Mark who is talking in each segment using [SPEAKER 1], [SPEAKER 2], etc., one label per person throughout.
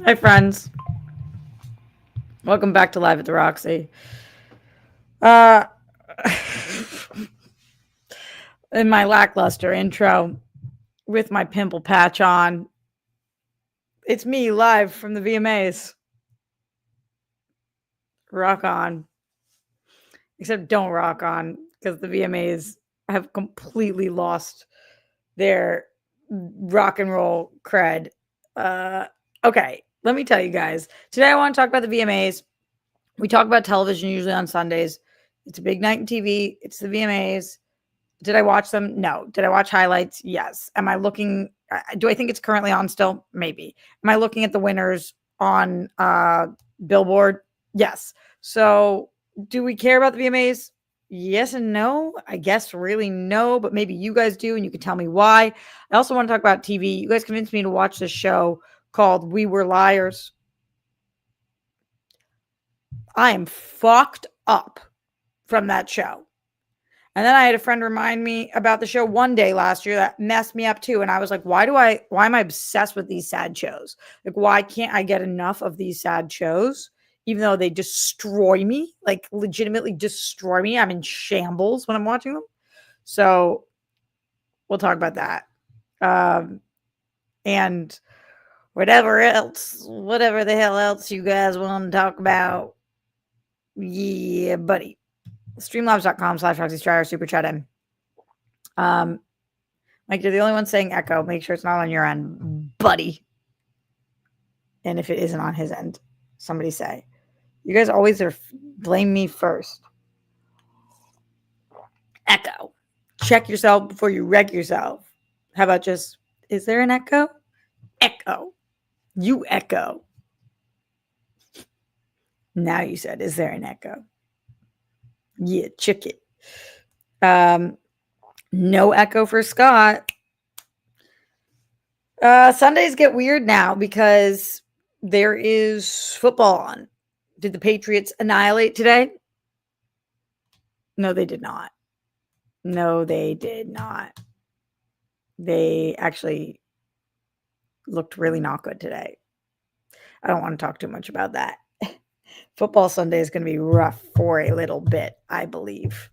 [SPEAKER 1] Hi, friends. Welcome back to Live at the Roxy. Uh, in my lackluster intro with my pimple patch on, it's me live from the VMAs. Rock on. Except don't rock on because the VMAs have completely lost their rock and roll cred. Okay, let me tell you guys. Today I want to talk about the VMAs. We talk about television usually on Sundays. It's a big night in TV. It's the VMAs. Did I watch them? No. Did I watch highlights? Yes. Am I looking? Do I think it's currently on still? Maybe. Am I looking at the winners on Billboard? Yes. So, do we care about the VMAs? Yes and no. I guess really no, but maybe you guys do, and you can tell me why. I also want to talk about TV. You guys convinced me to watch this show called We Were Liars. I am fucked up from that show. And then I had a friend remind me about the show one day last year that messed me up too. And I was like, why am I obsessed with these sad shows? Like, why can't I get enough of these sad shows, even though they destroy me, like legitimately destroy me? I'm in shambles when I'm watching them. So we'll talk about that. Um, and whatever the hell else you guys want to talk about. Yeah, buddy. Streamlabs.com/RoxyStrider super chat in. Mike, you're the only one saying echo. Make sure it's not on your end, buddy. And if it isn't on his end, somebody say. You guys always blame me first. Echo. Check yourself before you wreck yourself. How about just, is there an echo? Echo. You echo. Now you said, is there an echo? Yeah, check it. No echo for Scott. Sundays get weird now because there is football on. Did the Patriots annihilate today? No, they did not. No, they did not. They actually looked really not good today. I don't want to talk too much about that. Football Sunday is going to be rough for a little bit, I believe.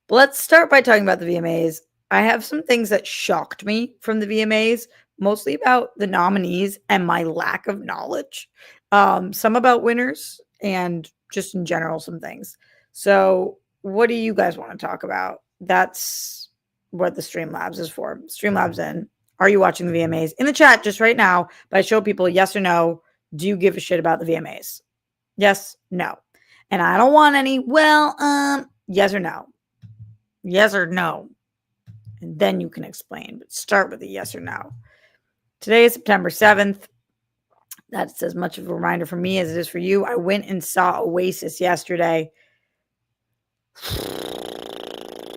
[SPEAKER 1] But let's start by talking about the VMAs. I have some things that shocked me from the VMAs, mostly about the nominees and my lack of knowledge. Some about winners and just in general some things. So, what do you guys want to talk about? That's what the Streamlabs is for. Streamlabs in. Are you watching the VMAs? In the chat just right now, but I show people yes or no. Do you give a shit about the VMAs? Yes, no. And I don't want any, yes or no. Yes or no. And then you can explain, but start with a yes or no. Today is September 7th. That's as much of a reminder for me as it is for you. I went and saw Oasis yesterday.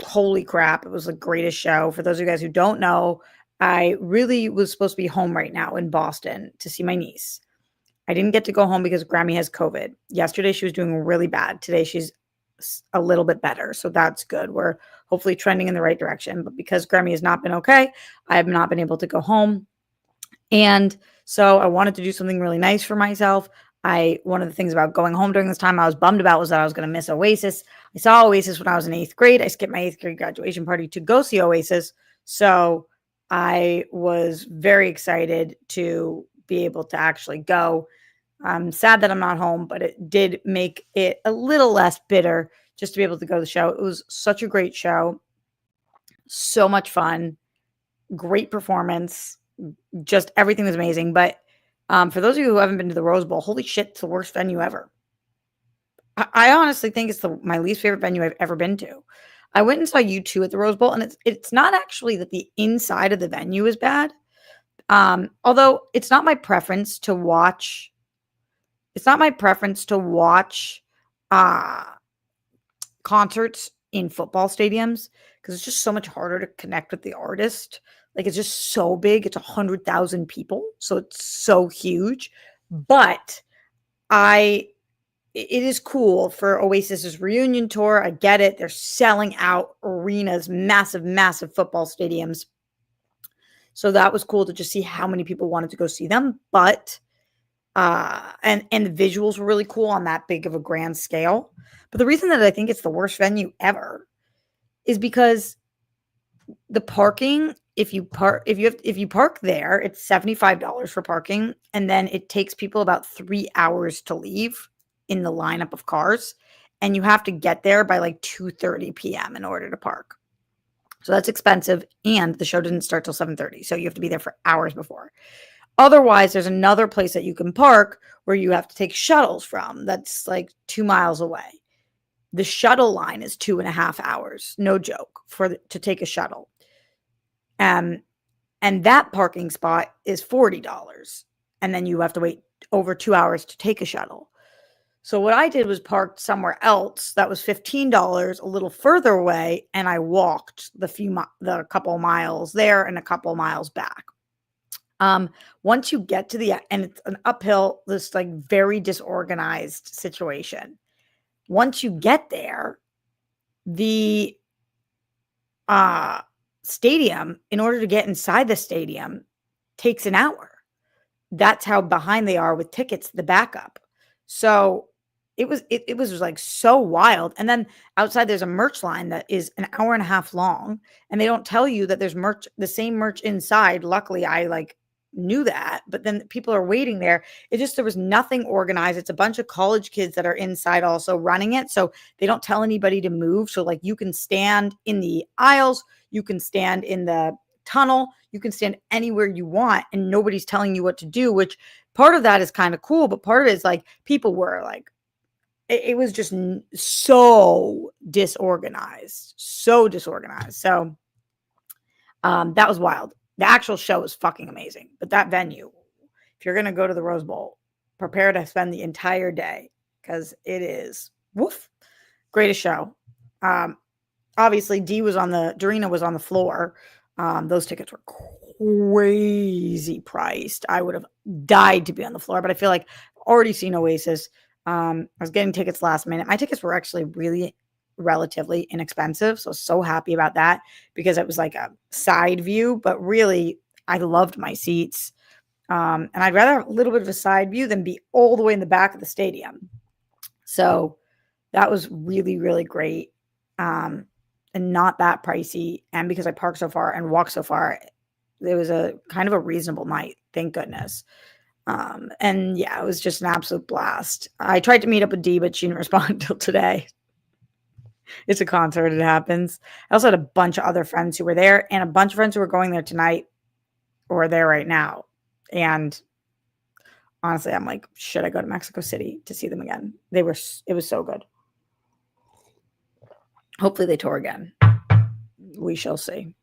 [SPEAKER 1] Holy crap. It was the greatest show. For those of you guys who don't know, I really was supposed to be home right now in Boston to see my niece. I didn't get to go home because Grammy has COVID. Yesterday, she was doing really bad. Today, she's a little bit better. So that's good. We're hopefully trending in the right direction. But because Grammy has not been okay, I have not been able to go home. And so I wanted to do something really nice for myself. One of the things about going home during this time I was bummed about was that I was going to miss Oasis. I saw Oasis when I was in 8th grade. I skipped my 8th grade graduation party to go see Oasis. So I was very excited to be able to actually go. I'm sad that I'm not home, but it did make it a little less bitter just to be able to go to the show. It was such a great show. So much fun. Great performance. Just everything was amazing. But for those of you who haven't been to the Rose Bowl, holy shit, it's the worst venue ever. I honestly think it's my least favorite venue I've ever been to. I went and saw U2 at the Rose Bowl, and it's not actually that the inside of the venue is bad. Although it's not my preference to watch. It's not my preference to watch concerts in football stadiums because it's just so much harder to connect with the artist. Like, it's just so big. It's 100,000 people. So it's so huge. But it is cool for Oasis's reunion tour. I get it. They're selling out arenas, massive, massive football stadiums. So that was cool to just see how many people wanted to go see them. But And the visuals were really cool on that big of a grand scale. But the reason that I think it's the worst venue ever is because the parking, if you park there, it's $75 for parking, and then it takes people about 3 hours to leave in the lineup of cars, and you have to get there by like 2:30 p.m. in order to park. So that's expensive, and the show didn't start till 7:30, so you have to be there for hours before. Otherwise, there's another place that you can park where you have to take shuttles from that's like 2 miles away. The shuttle line is 2.5 hours, no joke, to take a shuttle. And that parking spot is $40. And then you have to wait over 2 hours to take a shuttle. So what I did was parked somewhere else that was $15 a little further away, and I walked the couple miles there and a couple miles back. Once you get to and it's an uphill, this like very disorganized situation. Once you get there, the stadium, in order to get inside the stadium, takes an hour. That's how behind they are with tickets, the backup. So it was like so wild. And then outside there's a merch line that is an hour and a half long, and they don't tell you that there's the same merch inside. Luckily, I like knew that, but then people are waiting there. There was nothing organized. It's a bunch of college kids that are inside also running it. So they don't tell anybody to move. So like you can stand in the aisles, you can stand in the tunnel, you can stand anywhere you want, and nobody's telling you what to do, which part of that is kind of cool. But part of it is like people were like, it was just so disorganized. So that was wild. The actual show is fucking amazing. But that venue, if you're going to go to the Rose Bowl, prepare to spend the entire day because it is greatest show. Obviously, Dorina was on the floor. Those tickets were crazy priced. I would have died to be on the floor, but I feel like I've already seen Oasis. I was getting tickets last minute. My tickets were actually really relatively inexpensive. So happy about that because it was like a side view, but really I loved my seats. And I'd rather have a little bit of a side view than be all the way in the back of the stadium. So that was really, really great. And not that pricey. And because I parked so far and walked so far, it was a kind of a reasonable night. Thank goodness. And yeah, it was just an absolute blast. I tried to meet up with Dee, but she didn't respond until today. It's a concert. It happens. I also had a bunch of other friends who were there and a bunch of friends who were going there tonight or are there right now. And honestly, I'm like, should I go to Mexico City to see them again? It was so good. Hopefully they tour again. We shall see.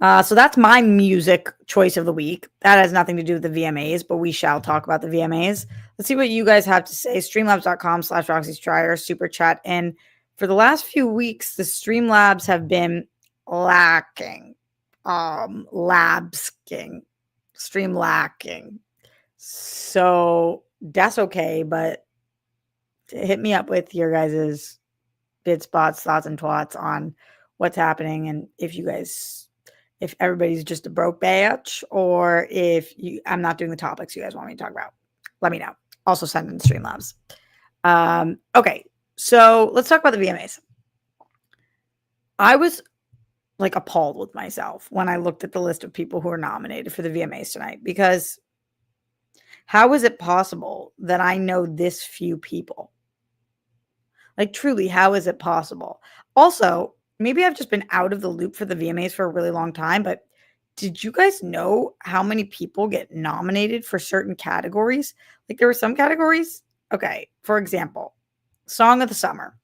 [SPEAKER 1] So that's my music choice of the week. That has nothing to do with the VMAs, but we shall talk about the VMAs. Let's see what you guys have to say. Streamlabs.com/RoxyStryer, super chat. And for the last few weeks, the Streamlabs have been lacking. Stream lacking. So that's okay, but hit me up with your guys' bid spots, thoughts, and twats on what's happening, and if everybody's just a broke batch, or if I'm not doing the topics you guys want me to talk about. Let me know. Also send in Streamlabs. Okay, so let's talk about the VMAs. I was like appalled with myself when I looked at the list of people who are nominated for the VMAs tonight, because how is it possible that I know this few people? Like, truly, how is it possible? Also, maybe I've just been out of the loop for the VMAs for a really long time, but did you guys know how many people get nominated for certain categories? Like, there were some categories. Okay, for example, Song of the Summer.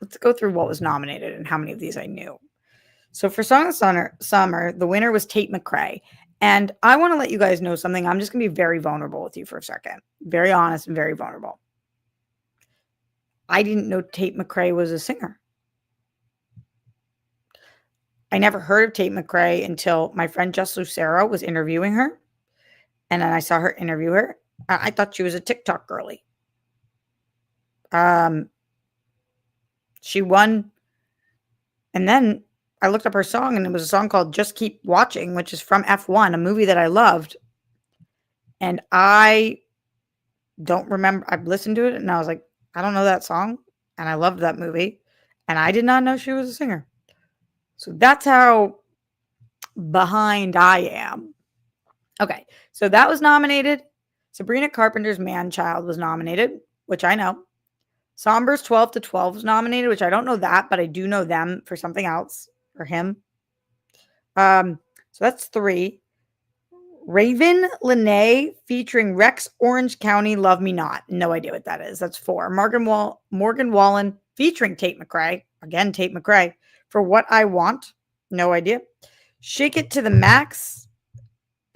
[SPEAKER 1] Let's go through what was nominated and how many of these I knew. So for Song of the Summer, the winner was Tate McRae. And I want to let you guys know something. I'm just going to be very vulnerable with you for a second. Very honest and very vulnerable. I didn't know Tate McRae was a singer. I never heard of Tate McRae until my friend Jess Lucero was interviewing her. And then I saw her interview her. I thought she was a TikTok girly. She won. And then I looked up her song, and it was a song called Just Keep Watching, which is from F1, a movie that I loved. And I don't remember. I've listened to it and I was like, I don't know that song. And I loved that movie. And I did not know she was a singer. So that's how behind I am. Okay. So that was nominated. Sabrina Carpenter's Man Child was nominated, which I know. Somber's 12 to 12 was nominated, which I don't know that, but I do know them for something else, or him. So that's 3. Raven Lene featuring Rex Orange County, Love Me Not. No idea what that is. That's 4. Morgan Wallen featuring Tate McRae. Again, Tate McRae. For What I Want. No idea. Shake It to the Max.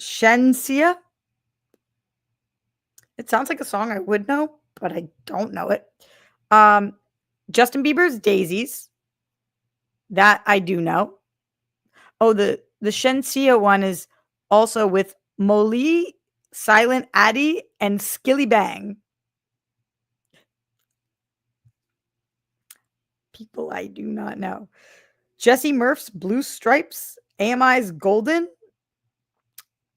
[SPEAKER 1] Shensia. It sounds like a song I would know, but I don't know it. Justin Bieber's Daisies. That I do know. Oh, the Shensia one is also with Molly, Silent Addy, and Skilly Bang. People I do not know. Jesse Murph's Blue Stripes. AMI's Golden.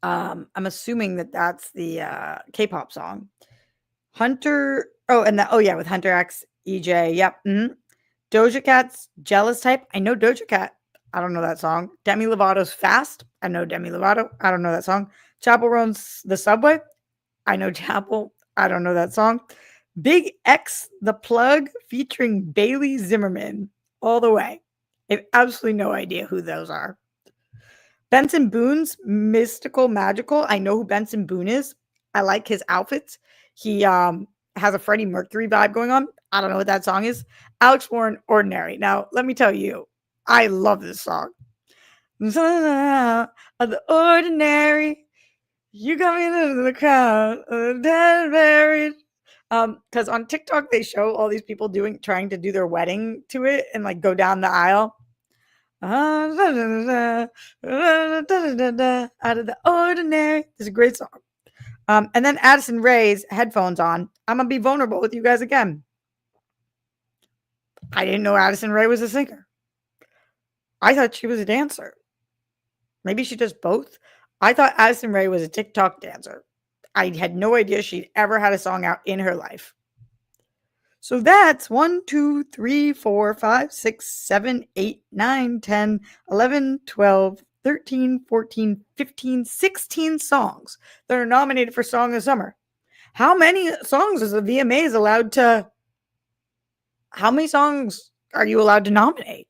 [SPEAKER 1] I'm assuming that that's the K-pop song. Hunter. With Hunter X, EJ. Yep. Mm-hmm. Doja Cat's Jealous Type. I know Doja Cat. I don't know that song. Demi Lovato's Fast. I know Demi Lovato. I don't know that song. Chapel Roan's The Subway. I know Chapel. I don't know that song. Big X The Plug featuring Bailey Zimmerman. All the way. I have absolutely no idea who those are. Benson Boone's Mystical Magical. I know who Benson Boone is. I like his outfits. He has a Freddie Mercury vibe going on. I don't know what that song is. Alex Warren, Ordinary. Now, let me tell you, I love this song. Of the ordinary, you got me into the crowd, dead buried. Because on TikTok they show all these people trying to do their wedding to it and like go down the aisle. Out of the ordinary. It's a great song. And then Addison Rae's Headphones On. I'm gonna be vulnerable with you guys again. I didn't know Addison Rae was a singer. I thought she was a dancer. Maybe she does both. I thought Addison Rae was a TikTok dancer. I had no idea she'd ever had a song out in her life. So that's 1, 2, 3, 4, 5, 6, 7, 8, 9, 10, 11, 12, 13, 14, 15, 16 songs that are nominated for Song of the Summer. How many songs is the VMAs allowed to... How many songs are you allowed to nominate?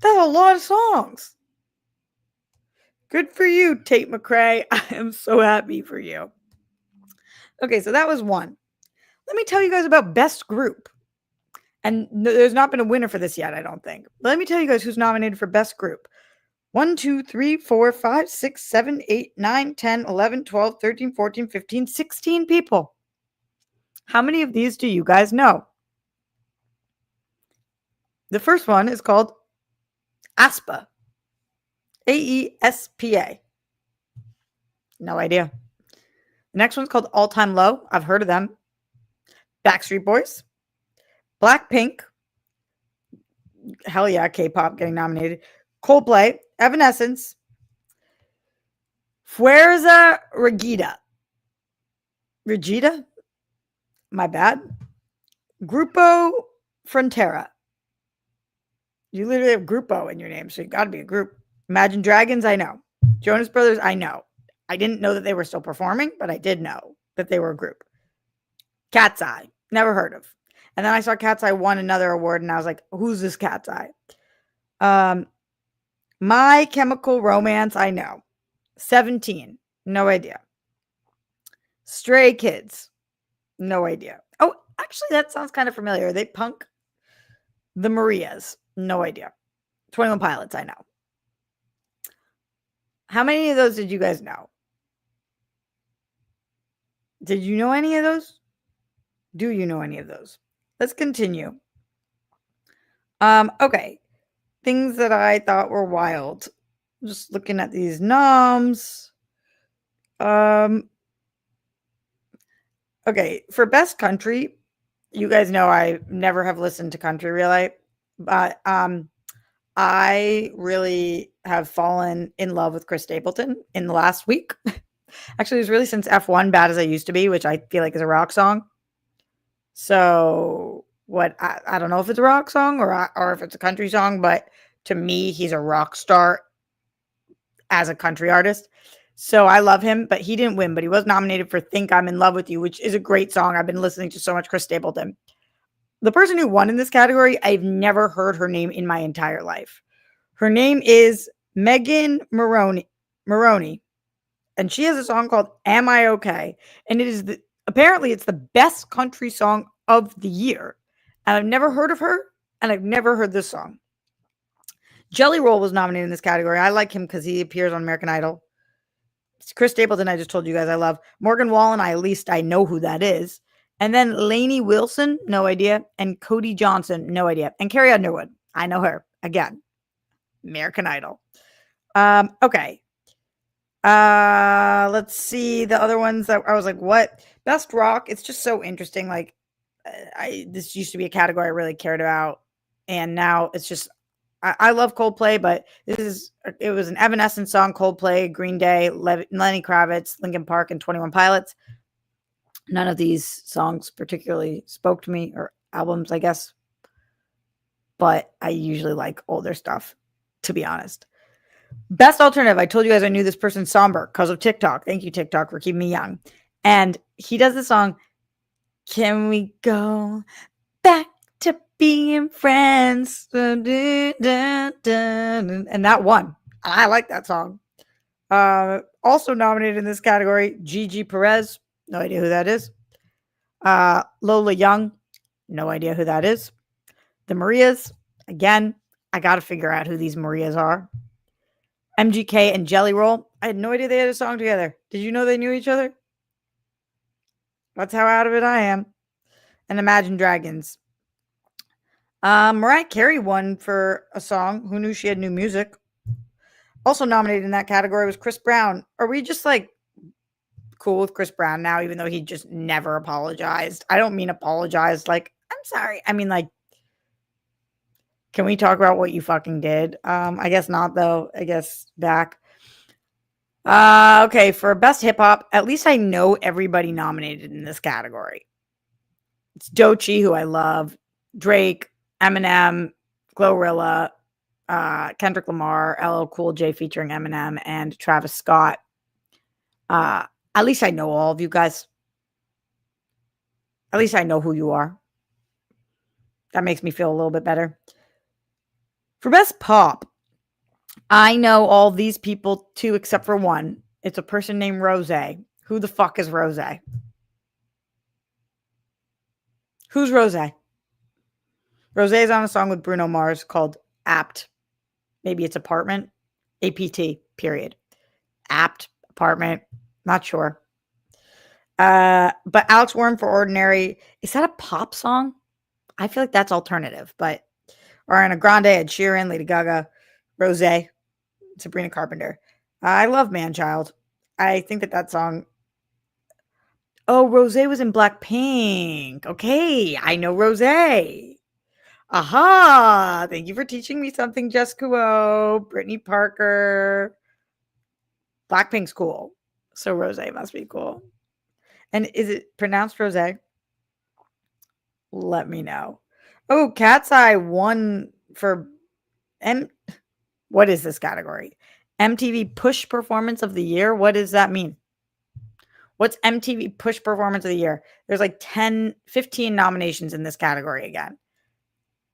[SPEAKER 1] That's a lot of songs. Good for you, Tate McRae. I am so happy for you. Okay, so that was 1. Let me tell you guys about Best Group. And there's not been a winner for this yet, I don't think. But let me tell you guys who's nominated for Best Group. 1, 2, 3, 4, 5, 6, 7, 8, 9, 10, 11, 12, 13, 14, 15, 16 people. How many of these do you guys know? The first one is called aespa. AESPA. No idea. The next one's called All Time Low. I've heard of them. Backstreet Boys. Blackpink. Hell yeah, K-pop getting nominated. Coldplay. Evanescence. Fuerza Regida. Regida? My bad. Grupo Frontera. You literally have Grupo in your name, so you got to be a group. Imagine Dragons, I know. Jonas Brothers, I know. I didn't know that they were still performing, but I did know that they were a group. Cat's Eye. Never heard of. And then I saw Cat's Eye won another award, and I was like, who's this Cat's Eye? My Chemical Romance, I know. 17. No idea. Stray Kids. No idea. Oh, actually, that sounds kind of familiar. Are they punk? The Marias. No idea. 21 Pilots, I know. How many of those did you guys know? Did you know any of those? Do you know any of those? Let's continue. Okay. Things that I thought were wild. Just looking at these noms. Okay, for Best Country, you guys know I never have listened to country really, but I really have fallen in love with Chris Stapleton in the last week. Actually, it was really since F1 Bad as I Used to Be, which I feel like is a rock song. So what I don't know if it's a rock song or if it's a country song, but to me, he's a rock star as a country artist. So I love him, but he didn't win, but he was nominated for Think I'm in Love with You, which is a great song. I've been listening to so much Chris Stapleton. The person who won in this category, I've never heard her name in my entire life. Her name is Megan Maroney, and she has a song called Am I Okay? And apparently it's the best country song of the year. And I've never heard of her, and I've never heard this song. Jelly Roll was nominated in this category. I like him because he appears on American Idol. It's Chris Stapleton, I just told you guys I love. Morgan Wallen, at least I know who that is. And then Lainey Wilson, no idea. And Cody Johnson, no idea. And Carrie Underwood, I know her. Again, American Idol. Okay. Let's see the other ones that I was like, what? Best rock. It's just so interesting. Like, this used to be a category I really cared about, and now it's just I love Coldplay, but it was an Evanescence song, Coldplay, Green Day, Lenny Kravitz, Linkin Park, and 21 Pilots. None of these songs particularly spoke to me, or albums, I guess. But I usually like older stuff, to be honest. Best alternative. I told you guys I knew this person somber because of TikTok. Thank you, TikTok, for keeping me young. And he does the song, Can We Go Back to Being Friends? And that won. I like that song. Also nominated in this category, Gigi Perez. No idea who that is. Lola Young. No idea who that is. The Marias. Again, I got to figure out who these Marias are. MGK and Jelly Roll. I had no idea they had a song together. Did you know they knew each other? That's how out of it I am. And Imagine Dragons. Mariah Carey won for a song. Who knew she had new music? Also nominated in that category was Chris Brown. Are we just like cool with Chris Brown now, even though he just never apologized? I don't mean apologized like, I'm sorry. I mean, like, can we talk about what you fucking did? I guess not, though. I guess back. Okay, for best hip hop, at least I know everybody nominated in this category. It's Doechii, who I love, Drake, Eminem, Glorilla, Kendrick Lamar, LL Cool J featuring Eminem, and Travis Scott. At least I know all of you guys. At least I know who you are. That makes me feel a little bit better. For best pop, I know all these people too, except for one. It's a person named Rose. Who the fuck is Rose? Who's Rose? Rose is on a song with Bruno Mars called Apt. Maybe it's Apartment. APT, period. Apt, Apartment. Not sure. But Alex Warren for Ordinary. Is that a pop song? I feel like that's alternative, but Ariana Grande, Ed Sheeran, Lady Gaga, Rose, Sabrina Carpenter. I love Manchild. I think that song. Oh, Rose was in Blackpink. Okay, I know Rose. Aha! Thank you for teaching me something, Jessica O, Brittany Parker. Blackpink's cool, so Rose must be cool. And is it pronounced Rose? Let me know. Oh, Cat's Eye won for what is this category? MTV Push Performance of the Year? What does that mean? What's MTV Push Performance of the Year? There's like 10, 15 nominations in this category again.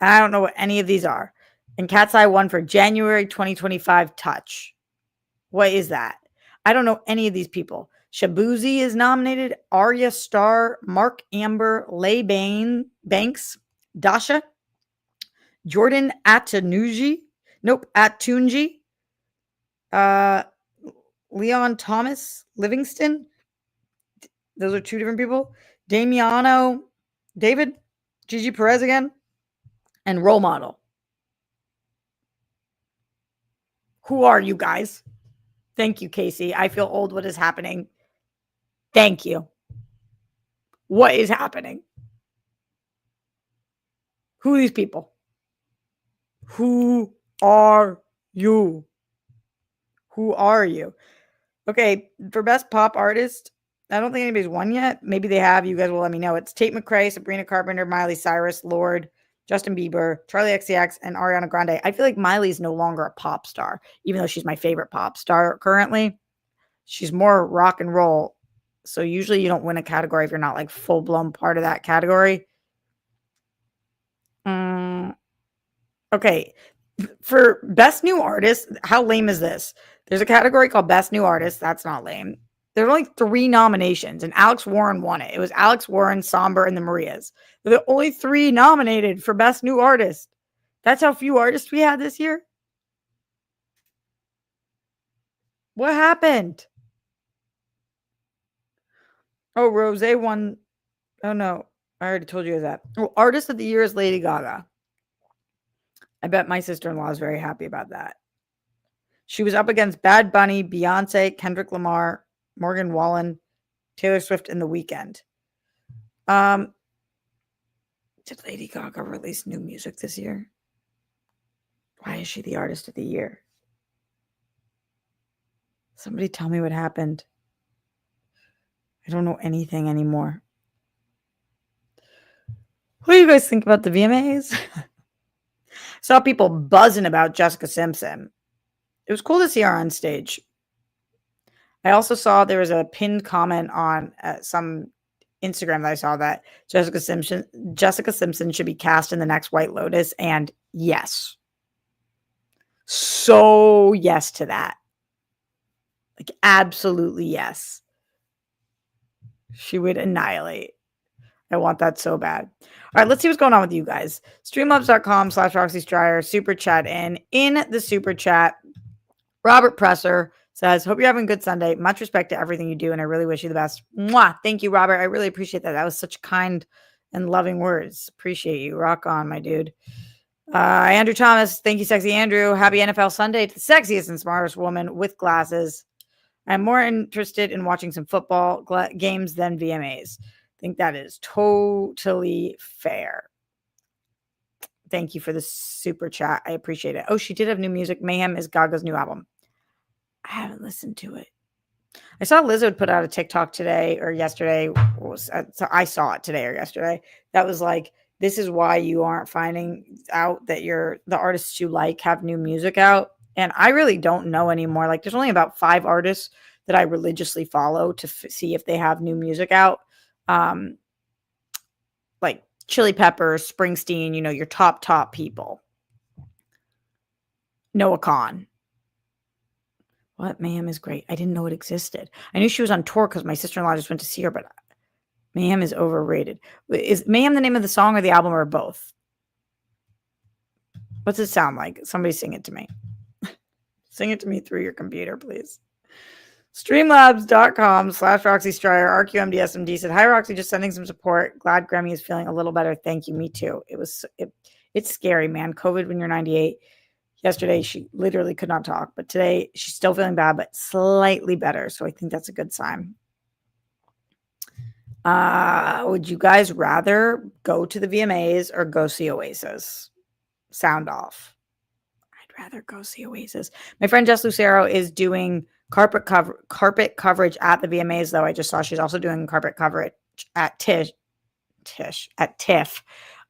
[SPEAKER 1] And I don't know what any of these are. And Cat's Eye won for January 2025 Touch. What is that? I don't know any of these people. Shabuzi is nominated. Arya Starr, Mark Amber, Lay Banks, Dasha, Jordan Atunji. Nope, Atunji. Leon Thomas Livingston. Those are two different people. Damiano David, Gigi Perez again, and Role Model. Who are you guys? Thank you, Casey. I feel old. What is happening? Thank you. What is happening? Who are these people? Who are you? Who are you? Okay, for best pop artist, I don't think anybody's won yet. Maybe they have. You guys will let me know. It's Tate McRae, Sabrina Carpenter, Miley Cyrus, Lorde, Justin Bieber, Charlie XCX, and Ariana Grande. I feel like Miley's no longer a pop star, even though she's my favorite pop star currently. She's more rock and roll. So usually you don't win a category if you're not like full blown part of that category. Okay. For best new artist, how lame is this? There's a category called best new artist. That's not lame. There's only 3 nominations, and Alex Warren won it. It was Alex Warren, Somber, and the Marias. They're the only 3 nominated for best new artist. That's how few artists we had this year. What happened? Oh, Rose won. Oh no, I already told you that. Oh, artist of the year is Lady Gaga. I bet my sister-in-law is very happy about that. She was up against Bad Bunny, Beyonce, Kendrick Lamar, Morgan Wallen, Taylor Swift, and The Weeknd. Did Lady Gaga release new music this year? Why is she the artist of the year? Somebody tell me what happened. I don't know anything anymore. What do you guys think about the VMAs? Saw people buzzing about Jessica Simpson. It was cool to see her on stage. I also saw there was a pinned comment on some Instagram that I saw that Jessica Simpson should be cast in the next White Lotus, and yes. So yes to that. Like absolutely yes. She would annihilate. I want that so bad. All right, let's see what's going on with you guys. Streamlabs.com/Roxy Stryer, super chat in the super chat. Robert Presser says, hope you're having a good Sunday. Much respect to everything you do, and I really wish you the best. Mwah! Thank you, Robert. I really appreciate that. That was such kind and loving words. Appreciate you. Rock on, my dude. Andrew Thomas, thank you, sexy Andrew. Happy NFL Sunday to the sexiest and smartest woman with glasses. I'm more interested in watching some football games than VMAs. I think that is totally fair. Thank you for the super chat. I appreciate it. Oh, she did have new music. Mayhem is Gaga's new album. I haven't listened to it. I saw Lizzo put out a TikTok today or yesterday. So I saw it today or yesterday. That was like, this is why you aren't finding out that the artists you like have new music out. And I really don't know anymore. Like there's only about 5 artists that I religiously follow to see if they have new music out. Like Chili Peppers, Springsteen, your top people. Noah Kahan. What? Mayhem is great. I didn't know it existed. I knew she was on tour because my sister-in-law just went to see her, but Mayhem is overrated. Is Mayhem the name of the song or the album or both? What's it sound like? Somebody sing it to me. Sing it to me through your computer, please. Streamlabs.com/Roxy Stryer, RQMDSMD said, hi, Roxy, just sending some support. Glad Grammy is feeling a little better. Thank you. Me too. It's scary, man. COVID when you're 98. Yesterday, she literally could not talk, but today she's still feeling bad, but slightly better. So I think that's a good sign. Would you guys rather go to the VMAs or go see Oasis? Sound off. I'd rather go see Oasis. My friend Jess Lucero is doing carpet coverage at the VMAs, though. I just saw she's also doing carpet coverage at TIFF.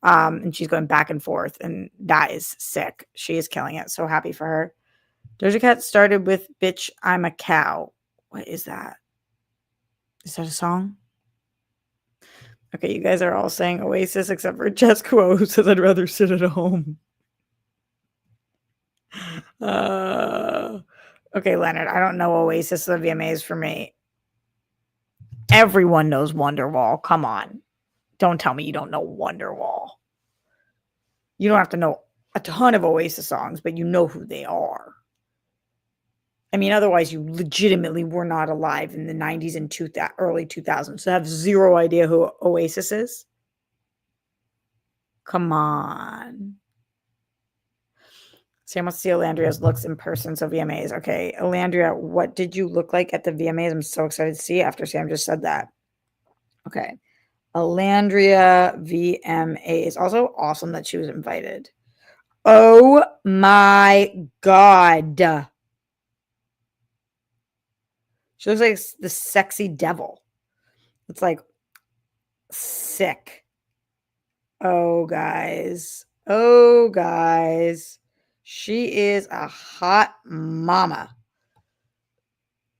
[SPEAKER 1] And she's going back and forth, and that is sick. She is killing it. So happy for her. Doja Cat started with Bitch, I'm a Cow. What is that? Is that a song? Okay, you guys are all saying Oasis except for Jessica, who says I'd rather sit at home. Okay, Leonard, I don't know Oasis or the VMAs for me. Everyone knows Wonderwall. Come on. Don't tell me you don't know Wonderwall. You don't have to know a ton of Oasis songs, but you know who they are. I mean, otherwise you legitimately were not alive in the 90s and early 2000s. So have zero idea who Oasis is. Come on. Sam wants to see Alandria's looks in person, so VMAs. Okay, Alandria, what did you look like at the VMAs? I'm so excited to see after Sam just said that. Okay. Alandria VMAs. Also awesome that she was invited. Oh my God. She looks like the sexy devil. It's like sick. Oh, guys. Oh, guys. She is a hot mama.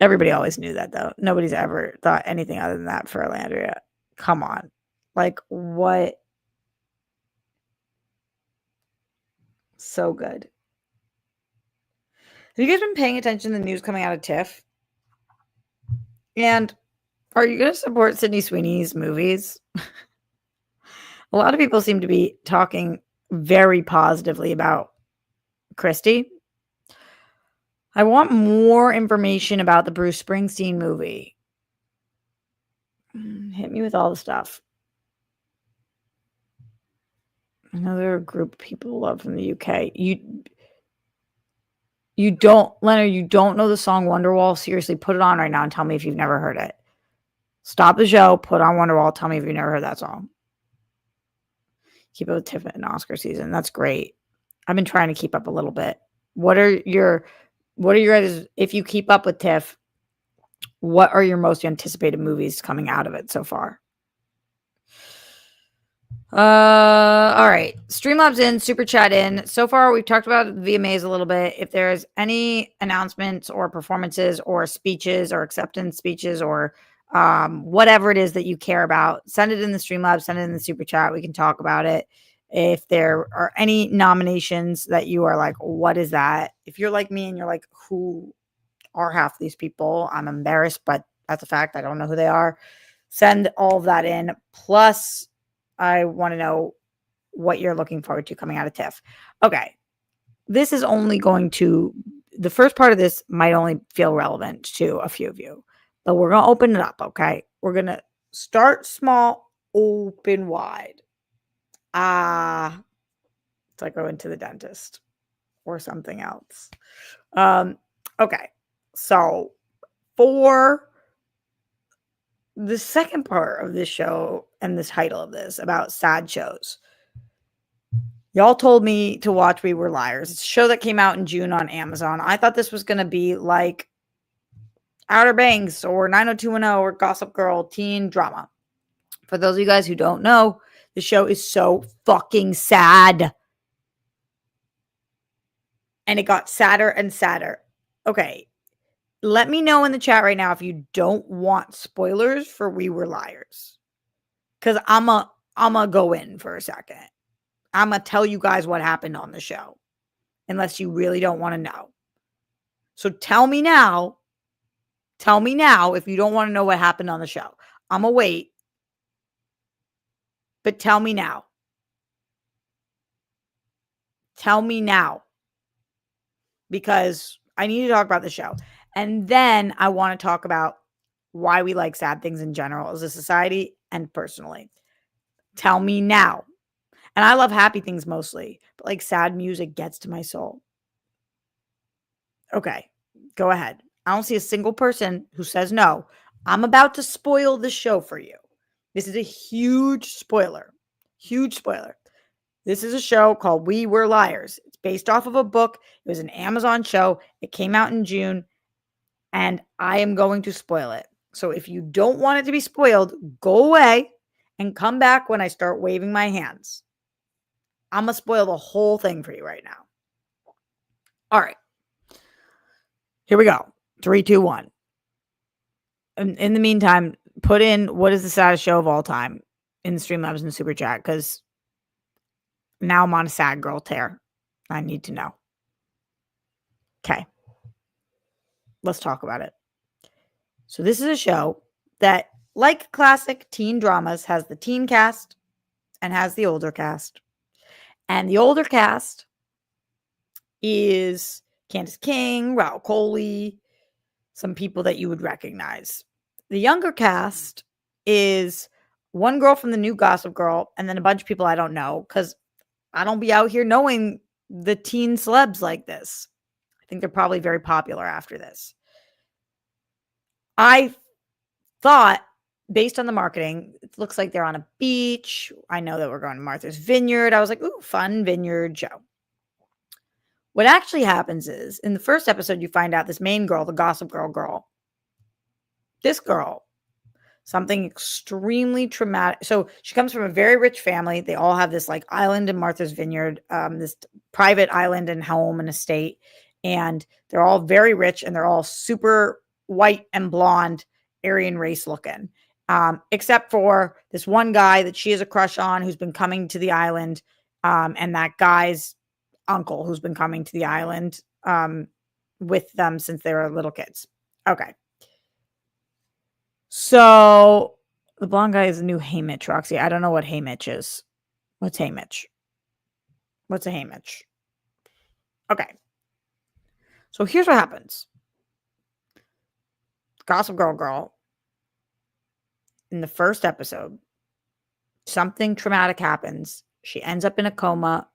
[SPEAKER 1] Everybody always knew that, though. Nobody's ever thought anything other than that for Alandria. Come on. Like, what? So good. Have you guys been paying attention to the news coming out of TIFF? And are you going to support Sydney Sweeney's movies? A lot of people seem to be talking very positively about Christy. I want more information about the Bruce Springsteen movie. Hit me with all the stuff. Another group of people love from the UK. You don't, Leonard, you don't know the song Wonderwall? Seriously, put it on right now and tell me if you've never heard it. Stop the show, put on Wonderwall, tell me if you've never heard that song. Keep up with Tiff and Oscar season. That's great. I've been trying to keep up a little bit. What are your guys, if you keep up with TIFF, what are your most anticipated movies coming out of it so far? All right. Streamlabs in, Super Chat in. So far, we've talked about VMAs a little bit. If there's any announcements or performances or speeches or acceptance speeches or whatever it is that you care about, send it in the Streamlabs, send it in the Super Chat. We can talk about it. If there are any nominations that you are like, what is that? If you're like me and you're like, who are half these people? I'm embarrassed, but that's a fact. I don't know who they are. Send all of that in. Plus, I want to know what you're looking forward to coming out of TIFF. Okay. This is only going to, the first part of this might only feel relevant to a few of you, but we're going to open it up. Okay. We're going to start small, open wide. It's like going to the dentist or something else. Okay. So for the second part of this show and the title of this about sad shows, y'all told me to watch We Were Liars. It's a show that came out in June on Amazon. I thought this was going to be like Outer Banks or 90210 or Gossip Girl teen drama. For those of you guys who don't know, the show is so fucking sad. And it got sadder and sadder. Okay. Let me know in the chat right now if you don't want spoilers for We Were Liars. Because I'm going to go in for a second. I'm going to tell you guys what happened on the show. Unless you really don't want to know. So tell me now. Tell me now if you don't want to know what happened on the show. I'm going to wait. But tell me now. Tell me now. Because I need to talk about the show. And then I want to talk about why we like sad things in general as a society and personally. Tell me now. And I love happy things mostly, but like sad music gets to my soul. Okay, go ahead. I don't see a single person who says no. I'm about to spoil the show for you. This is a huge spoiler. Huge spoiler. This is a show called We Were Liars. It's based off of a book. It was an Amazon show. It came out in June. And I am going to spoil it. So if you don't want it to be spoiled, go away and come back when I start waving my hands. I'm going to spoil the whole thing for you right now. All right. Here we go. 3, 2, 1. In the meantime, put in what is the saddest show of all time in the Streamlabs and the Super Chat, because now I'm on a sad girl tear. I need to know. Okay. Let's talk about it. So this is a show that, like classic teen dramas, has the teen cast and has the older cast. And the older cast is Candace King, Raul Coley, some people that you would recognize. The younger cast is one girl from the new Gossip Girl and then a bunch of people I don't know because I don't be out here knowing the teen celebs like this. I think they're probably very popular after this. I thought, based on the marketing, it looks like they're on a beach. I know that we're going to Martha's Vineyard. I was like, ooh, fun vineyard show. What actually happens is, in the first episode, you find out this main girl, the Gossip Girl, this girl, something extremely traumatic. So she comes from a very rich family. They all have this like island in Martha's Vineyard, this private island and home and estate. And they're all very rich and they're all super white and blonde, Aryan race looking. Except for this one guy that she has a crush on who's been coming to the island, and that guy's uncle who's been coming to the island with them since they were little kids. Okay. So the blonde guy is a new Haymitch, Roxy. I don't know what Haymitch is. What's Haymitch? What's a Haymitch? Okay. So here's what happens. Gossip Girl. In the first episode, something traumatic happens. She ends up in a coma.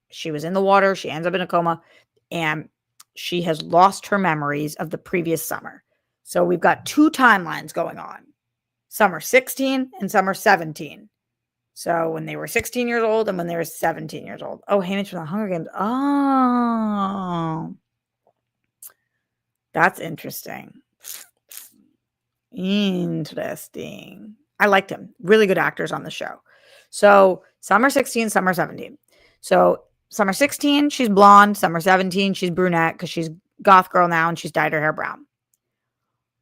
[SPEAKER 1] She was in the water. She ends up in a coma. And she has lost her memories of the previous summer. So we've got two timelines going on. Summer 16 and summer 17. So when they were 16 years old and when they were 17 years old. Oh, Haymitch from the Hunger Games. Oh. That's interesting. Interesting. I liked him. Really good actors on the show. So summer 16, summer 17. So summer 16, she's blonde. Summer 17, she's brunette because she's goth girl now and she's dyed her hair brown.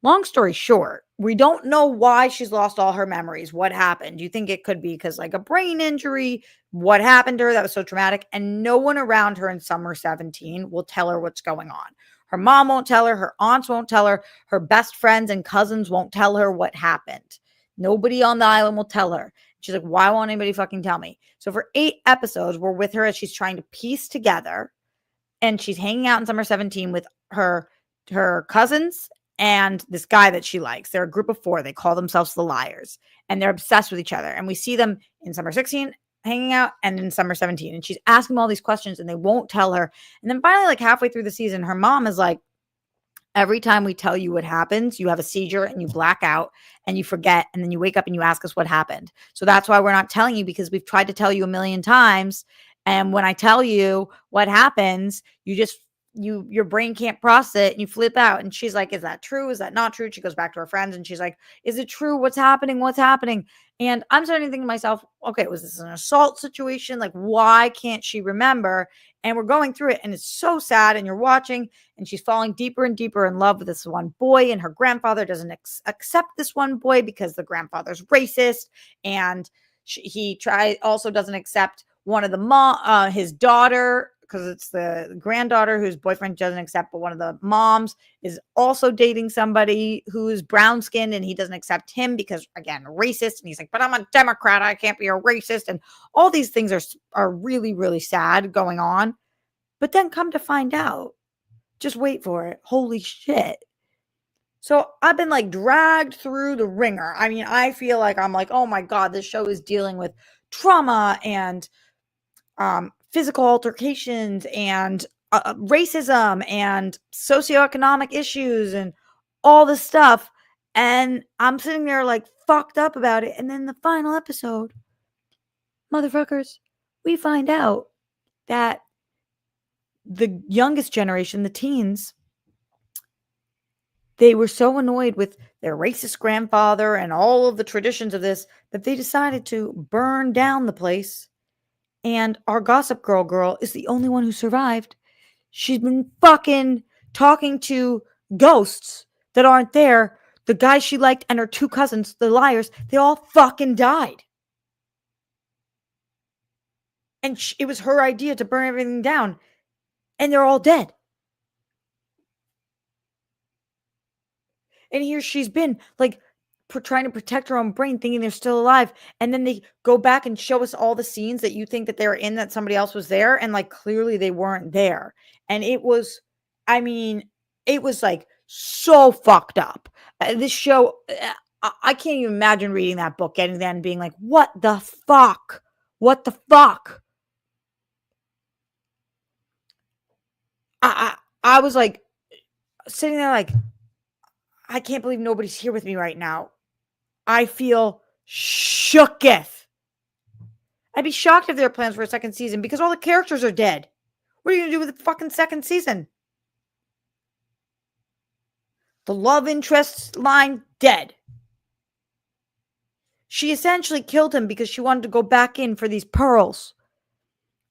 [SPEAKER 1] Long story short, we don't know why she's lost all her memories. What happened? Do you think it could be because like a brain injury? What happened to her that was so traumatic? And no one around her in summer 17 will tell her what's going on. Her mom won't tell her. Her aunts won't tell her. Her best friends and cousins won't tell her what happened. Nobody on the island will tell her. She's like, why won't anybody fucking tell me? So for 8 episodes, we're with her as she's trying to piece together. And she's hanging out in summer 17 with her cousins and this guy that she likes. They're a group of 4. They call themselves the Liars. And they're obsessed with each other. And we see them in summer 16 hanging out and in summer 17. And she's asking them all these questions and they won't tell her. And then finally, like halfway through the season, her mom is like, every time we tell you what happens, you have a seizure and you black out and you forget. And then you wake up and you ask us what happened. So that's why we're not telling you, because we've tried to tell you a million times. And when I tell you what happens, your brain can't process it and you flip out. And she's like, is that true? Is that not true? She goes back to her friends and she's like, is it true? What's happening? What's happening? And I'm starting to think to myself, okay, was this an assault situation? Like, why can't she remember? And we're going through it and it's so sad. And you're watching and she's falling deeper and deeper in love with this one boy. And her grandfather doesn't accept this one boy because the grandfather's racist. And he also doesn't accept one of the his daughter, because it's the granddaughter whose boyfriend doesn't accept, but one of the moms is also dating somebody who's brown skinned and he doesn't accept him because, again, racist. And he's like, but I'm a Democrat. I can't be a racist. And all these things are really, really sad going on. But then come to find out, just wait for it. Holy shit. So I've been like dragged through the ringer. I mean, I feel like I'm like, oh my God, this show is dealing with trauma and physical altercations and racism and socioeconomic issues and all this stuff. And I'm sitting there like fucked up about it. And then the final episode, motherfuckers, we find out that the youngest generation, the teens, they were so annoyed with their racist grandfather and all of the traditions of this that they decided to burn down the place. And our Gossip Girl is the only one who survived. She's been fucking talking to ghosts that aren't there. The guy she liked and her 2 cousins, the Liars, they all fucking died. And it was her idea to burn everything down. And they're all dead. And here she's been like trying to protect her own brain, thinking they're still alive. And then they go back and show us all the scenes that you think that they were in, that somebody else was there. And like, clearly they weren't there. And it was like so fucked up. This show, I can't even imagine reading that book, getting that and being like, what the fuck? What the fuck? I was like sitting there like, I can't believe nobody's here with me right now. I feel shooketh. I'd be shocked if there are plans for a second season because all the characters are dead. What are you going to do with the fucking second season? The love interest line, dead. She essentially killed him because she wanted to go back in for these pearls.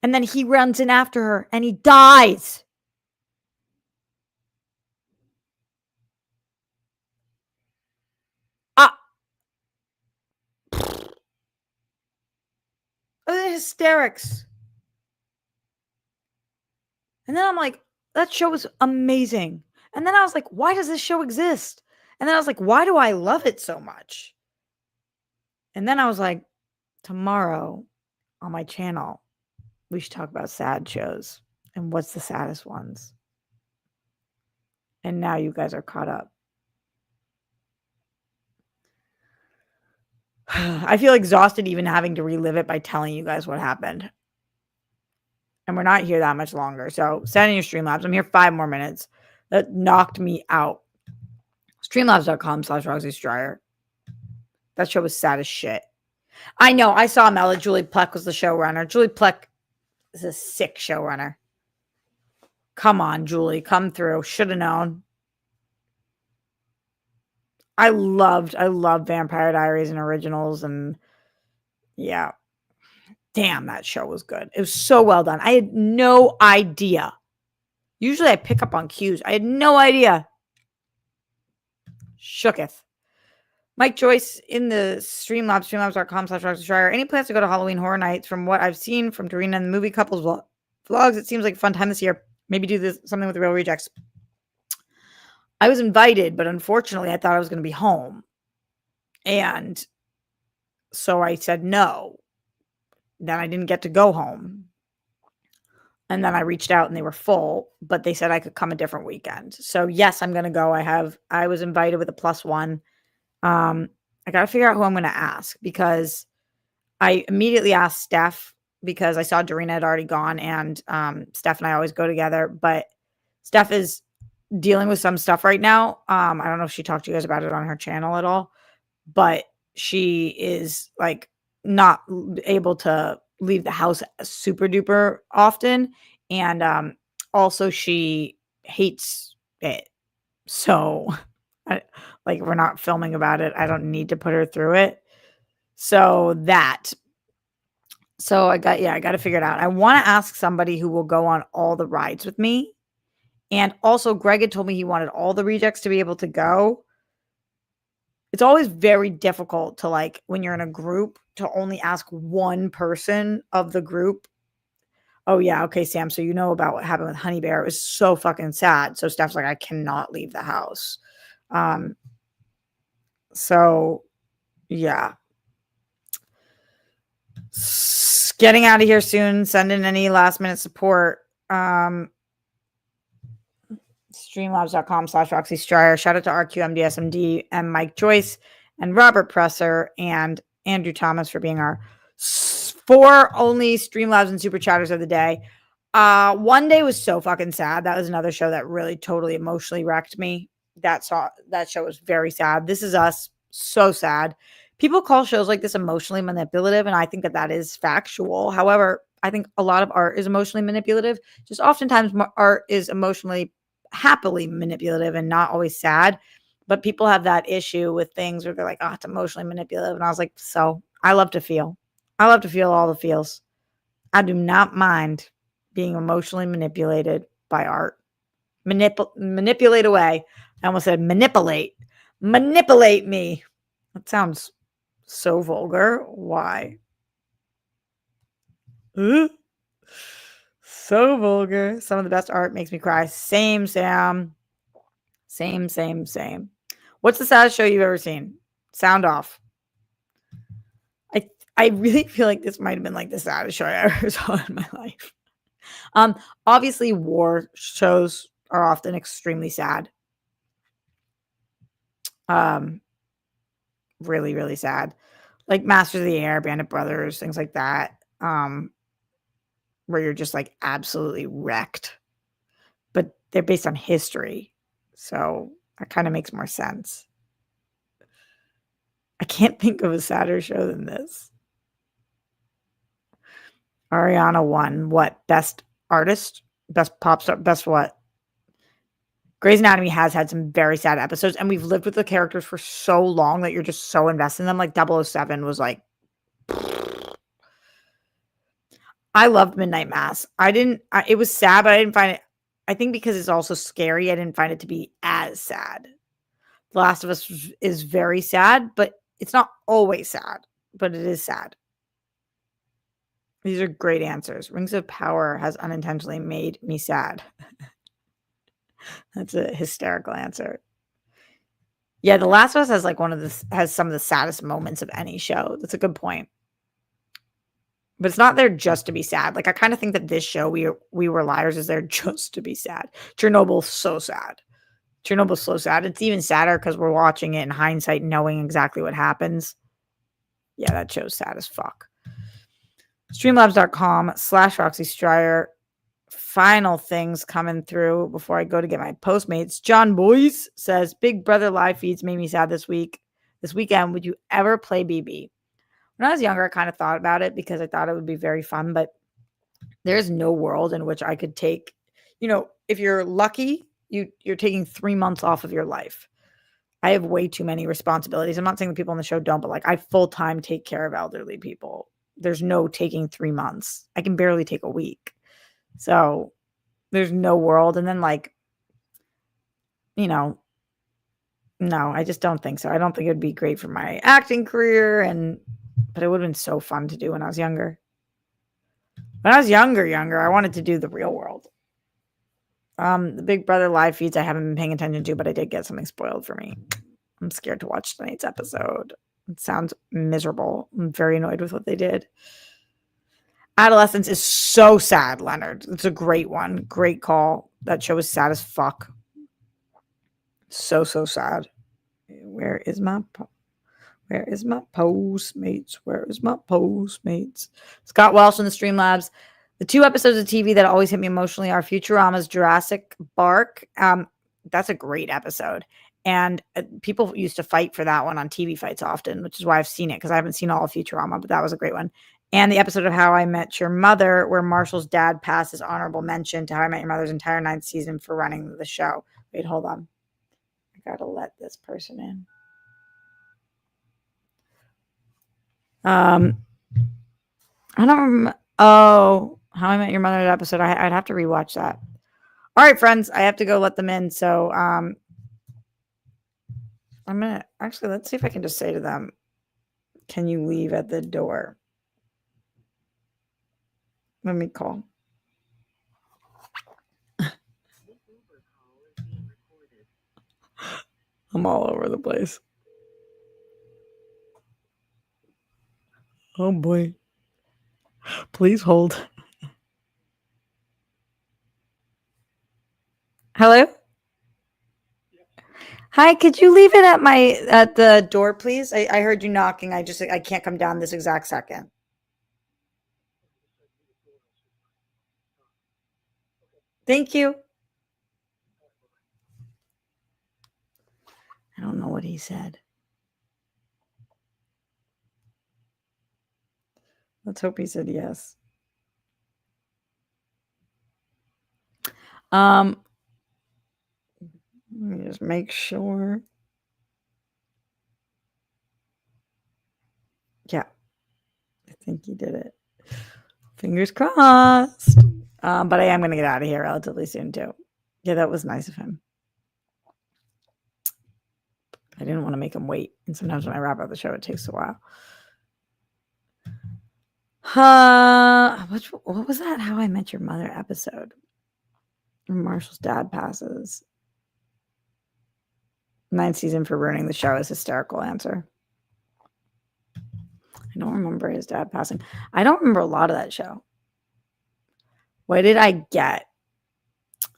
[SPEAKER 1] And then he runs in after her and he dies. Hysterics. And then I'm like, that show was amazing. And then I was like, why does this show exist? And then I was like, why do I love it so much? And then I was like, tomorrow on my channel, we should talk about sad shows and what's the saddest ones. And now you guys are caught up. I feel exhausted even having to relive it by telling you guys what happened. And we're not here that much longer. So send in your Streamlabs. I'm here 5 more minutes. That knocked me out. Streamlabs.com/RoxyStryer. That show was sad as shit. I know. I saw Mela. Julie Plec was the showrunner. Julie Plec is a sick showrunner. Come on, Julie. Come through. Should have known. I loved Vampire Diaries and Originals. And yeah. Damn, that show was good. It was so well done. I had no idea. Usually I pick up on cues. I had no idea. Shooketh. Mike Joyce in the Streamlabs, streamlabs.com/RoxyStryer. Any plans to go to Halloween Horror Nights? From what I've seen from Dorina and the movie couples vlogs, it seems like a fun time this year. Maybe do something with the Real Rejects. I was invited, but unfortunately I thought I was going to be home. And so I said no. Then I didn't get to go home. And then I reached out and they were full, but they said I could come a different weekend. So yes, I'm going to go. I was invited with a +1. I got to figure out who I'm going to ask because I immediately asked Steph because I saw Dorina had already gone and Steph and I always go together, but Steph is dealing with some stuff right now. I don't know if she talked to you guys about it on her channel at all, but she is like not able to leave the house super duper often. And also she hates it. So we're not filming about it. I don't need to put her through it. So I got to figure it out. I want to ask somebody who will go on all the rides with me. And also Greg had told me he wanted all the rejects to be able to go. It's always very difficult to when you're in a group to only ask one person of the group. Oh yeah. Okay, Sam. So you know about what happened with Honey Bear. It was so fucking sad. So Steph's like, I cannot leave the house. So yeah. Getting out of here soon. Send in any last minute support. Streamlabs.com/RoxyStryer. Shout out to RQMDSMD and Mike Joyce and Robert Presser and Andrew Thomas for being our 4 only Streamlabs and Super Chatters of the day. One Day was so fucking sad. That was another show that really totally emotionally wrecked me. That show was very sad. This Is Us, so sad. People call shows like this emotionally manipulative, and I think that is factual. However, I think a lot of art is emotionally manipulative. Just oftentimes art is emotionally happily manipulative and not always sad. But people have that issue with things where they're like, oh, it's emotionally manipulative. And I was like, so I love to feel. I love to feel all the feels. I do not mind being emotionally manipulated by art. Manipulate away. I almost said manipulate. Manipulate me. That sounds so vulgar. Why? So vulgar. Some of the best art makes me cry. Same, Sam. Same. What's the saddest show you've ever seen? Sound off. I really feel like this might have been the saddest show I ever saw in my life. Obviously, war shows are often extremely sad. Really, really sad. Like Masters of the Air, Band of Brothers, things like that. Where you're just absolutely wrecked. But they're based on history. So that kind of makes more sense. I can't think of a sadder show than this. Ariana won what? Best artist? Best pop star? Best what? Grey's Anatomy has had some very sad episodes, and we've lived with the characters for so long that you're just so invested in them. Like 007 was like, I loved Midnight Mass. It was sad, but I didn't find it, I think because it's also scary, I didn't find it to be as sad. The Last of Us is very sad, but it's not always sad, but it is sad. These are great answers. Rings of Power has unintentionally made me sad. That's a hysterical answer. Yeah, The Last of Us has like has some of the saddest moments of any show. That's a good point. But it's not there just to be sad. Like I kind of think that this show, We Were Liars, is there just to be sad. Chernobyl's so sad. Chernobyl's so sad. It's even sadder because we're watching it in hindsight, knowing exactly what happens. Yeah, that show's sad as fuck. Streamlabs.com/Roxy Stryer. Final things coming through before I go to get my Postmates. John Boyce says, Big Brother live feeds made me sad this weekend. Would you ever play BB? When I was younger, I kind of thought about it because I thought it would be very fun, but there's no world in which I could take, if you're lucky, you're taking 3 months off of your life. I have way too many responsibilities. I'm not saying the people on the show don't, but like I full-time take care of elderly people. There's no taking 3 months. I can barely take a week. So there's no world. And then no, I just don't think so. I don't think it would be great for my acting career, but it would have been so fun to do when I was younger. When I was younger, I wanted to do the real world. The Big Brother live feeds I haven't been paying attention to, but I did get something spoiled for me. I'm scared to watch tonight's episode. It sounds miserable. I'm very annoyed with what they did. Adolescence is so sad, Leonard. It's a great one. Great call. That show is sad as fuck. So sad. Where is my Postmates? Where is my Postmates? Scott Welsh in the Streamlabs. The 2 episodes of TV that always hit me emotionally are Futurama's Jurassic Park. That's a great episode. And people used to fight for that one on TV fights often, which is why I've seen it, because I haven't seen all of Futurama, but that was a great one. And the episode of How I Met Your Mother, where Marshall's dad passes honorable mention to How I Met Your Mother's entire 9th season for running the show. Wait, hold on. I gotta let this person in. I don't remember. Oh, How I Met Your Mother episode. I'd have to rewatch that. All right, friends, I have to go let them in. So I'm gonna actually, let's see if I can just say to them, can you leave at the door? Let me call. I'm all over the place. Oh boy. Please hold. Hello? Hi, could you leave it at the door, please? I heard you knocking. I can't come down this exact second. Thank you. I don't know what he said. Let's hope he said yes. Let me just make sure. Yeah, I think he did it. Fingers crossed. But I am going to get out of here relatively soon too. Yeah, that was nice of him. I didn't want to make him wait. And sometimes when I wrap up the show, it takes a while. What was that How I Met Your Mother episode? Marshall's dad passes. 9th season for ruining the show is hysterical answer. I don't remember his dad passing. I don't remember a lot of that show. What did I get?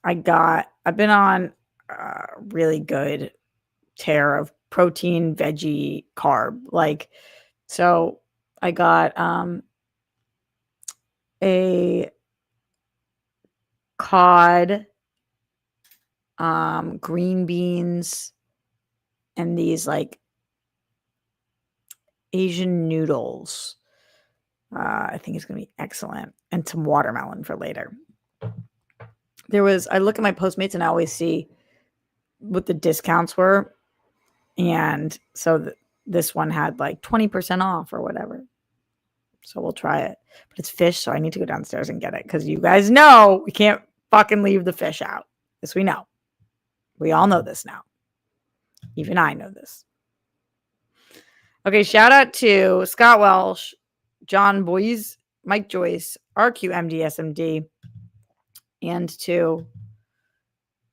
[SPEAKER 1] I've been on a really good tear of protein, veggie, carb. So I got a cod, green beans, and these Asian noodles. I think it's going to be excellent. And some watermelon for later. I look at my Postmates and I always see what the discounts were. And so this one had like 20% off or whatever. So we'll try it. But it's fish, so I need to go downstairs and get it because you guys know we can't fucking leave the fish out. This we know. We all know this now. Even I know this. Okay, shout out to Scott Welsh, John Boyes, Mike Joyce, RQMDSMD, and to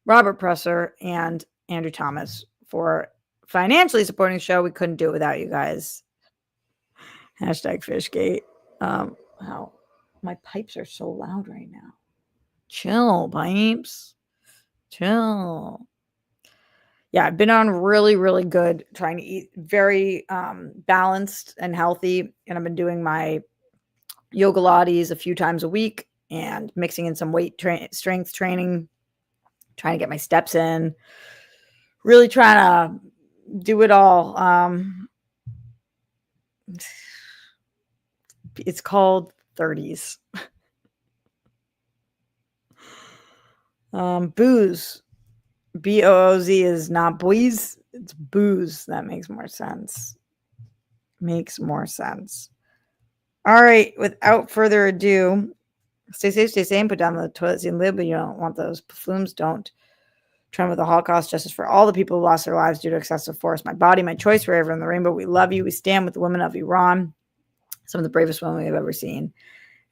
[SPEAKER 1] Robert Presser and Andrew Thomas for financially supporting the show. We couldn't do it without you guys. Hashtag Fishgate. Wow, my pipes are so loud right now. Chill, pipes. Chill. Yeah, I've been on really, really good, trying to eat very balanced and healthy. And I've been doing my yoga lattes a few times a week and mixing in some strength training, trying to get my steps in, really trying to do it all. It's called 30s. Booze. B-O-O-Z is not boys. It's booze. That makes more sense. Makes more sense. All right. Without further ado, stay safe, stay sane, put down the toilet seat and lid, but you don't want those plumes. Don't trend with the Holocaust. Justice for all the people who lost their lives due to excessive force. My body, my choice, forever in the rainbow. We love you. We stand with the women of Iran. Some of the bravest women we've ever seen.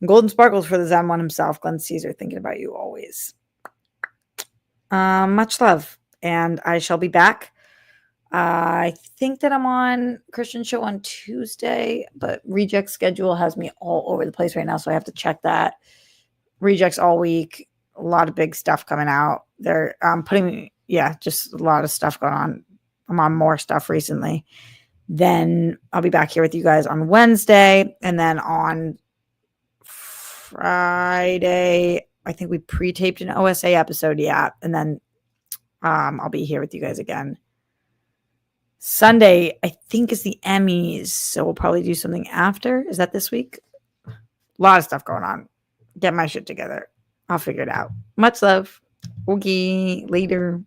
[SPEAKER 1] And golden sparkles for the Zen one himself, Glenn Caesar, thinking about you always. Much love. And I shall be back. I think that I'm on Christian's show on Tuesday, but Reject schedule has me all over the place right now, so I have to check that. Rejects all week. A lot of big stuff coming out. They're just a lot of stuff going on. I'm on more stuff recently. Then I'll be back here with you guys on Wednesday, and then on Friday, I think we pre-taped an OSA episode, and then I'll be here with you guys again. Sunday, I think, is the Emmys, so we'll probably do something after. Is that this week? A lot of stuff going on. Get my shit together. I'll figure it out. Much love. Okay, later.